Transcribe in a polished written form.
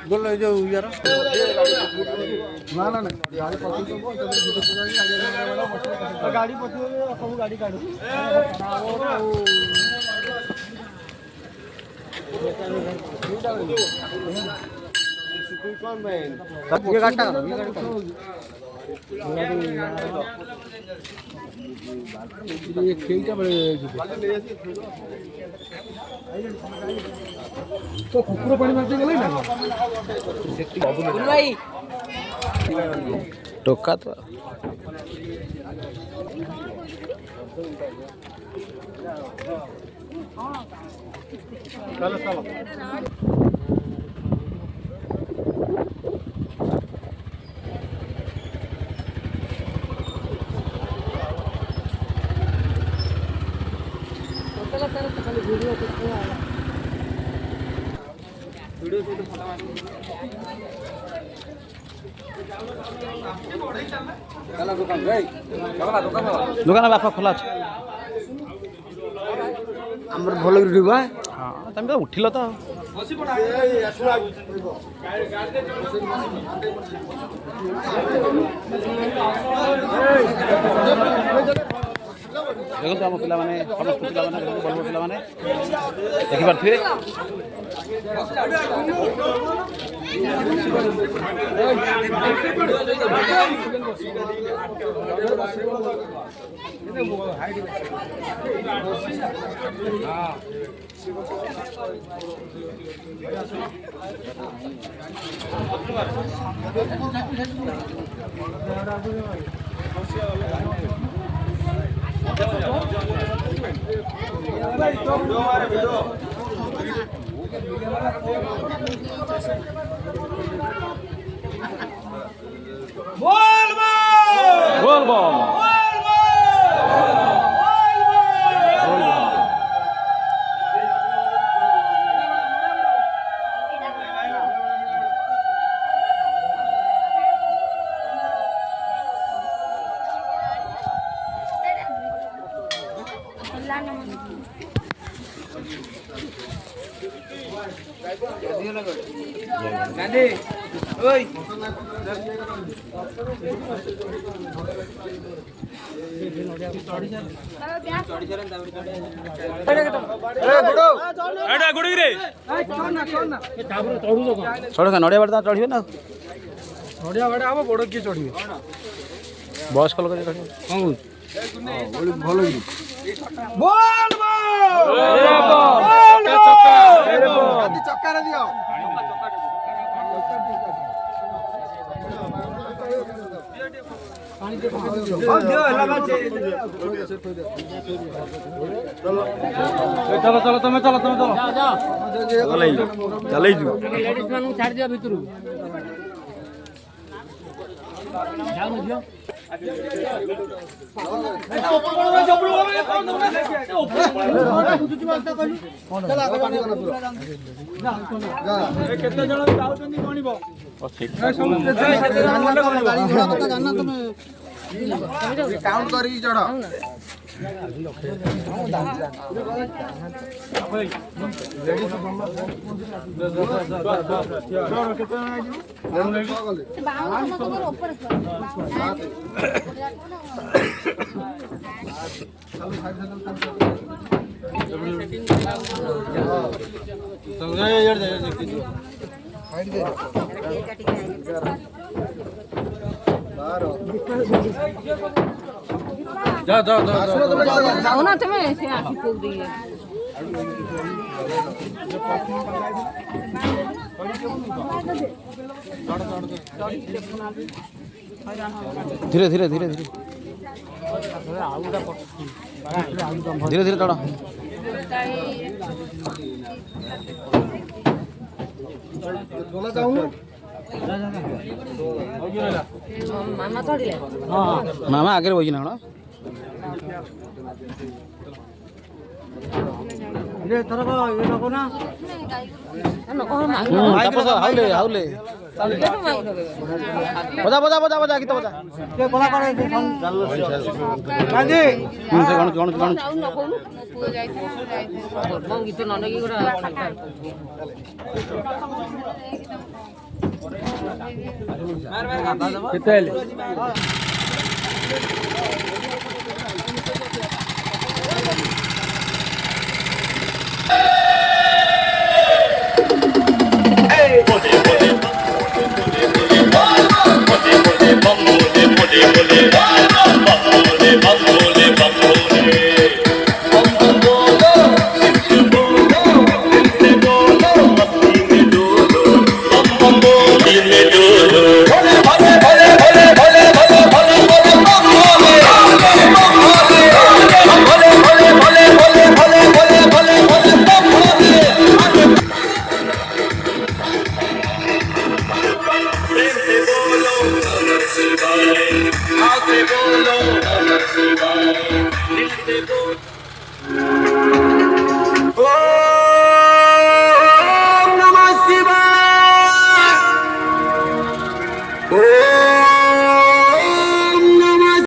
बोल जो यार ना ना गाड़ी सब गाड़ी काढू ये गाटा ये खेलता बड़े तो कुकुर पानी मारते गले ना भाई टोका तो चलो चलो दुकान बापा खोला ଅଛି ଆମର ଭଲ କି ରୁବା ହଁ ତମେ ତ ଉଠିଲ ତ ଦେଖନ୍ତୁ ଆମ ପିଲାମାନେ ସମସ୍ତ ପିଲାମାନେ ବଡ଼ ବଡ଼ ପିଲାମାନେ ଦେଖିପାରୁଥିବେ चढ़ नड़िया बाड़ चढ़े ना नड़िया बाड़ा हम बड़ किए चढ़े बयस्क लोक भल चक्कर दियो चलो चलो तुम चलो तुम चलो चल लेडीज मान छाड़ दिया भीतर केते जण जाउछन्ती गणिबो काउंट करी चढ़ যাও যাও যাও যাও যাও না তুমি সে আসি পোক দিয়ে धीरे धीरे धीरे धीरे धीरे धीरे तड़ा ମାମା ଚଢିଲେ मामा आगे बजी ना रे तरक ये नको ना तापस हाउले हाउले बजा बजा बजा बजा गीत बजा के कोला करे गांधी से गण गण गण ଗୀତ ନ ନେଇକି ଗୋଟେ ଖାତା କେତେ ହେଲେ Oh